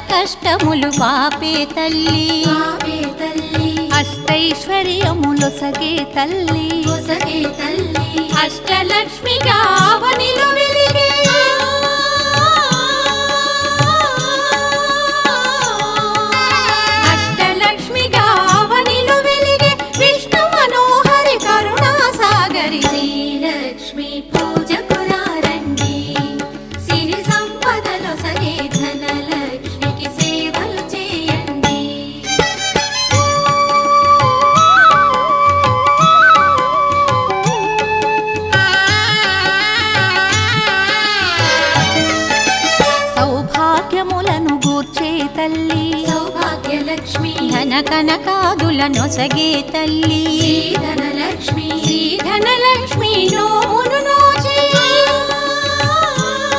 కష్టములు పాపే తల్లి అష్టైశ్వర్యములొసగే తల్లి అష్టలక్ష్మిగా అవనిలో వెలిగే అష్టలక్ష్మిగా అవనిలో వెలిగే విష్ణు మనోహరి కరుణా సాగరి శ్రీలక్ష్మి పూజకురారండి సిరి సంపదలో సగే ధనలక్ష్మికి సేవలు చేయండి. సౌభాగ్యములను గూర్చే తల్లి సౌభాగ్యలక్ష్మి ధన కనకాదుల నొసగే తల్లి ధనలక్ష్మి ధనలక్ష్మి నో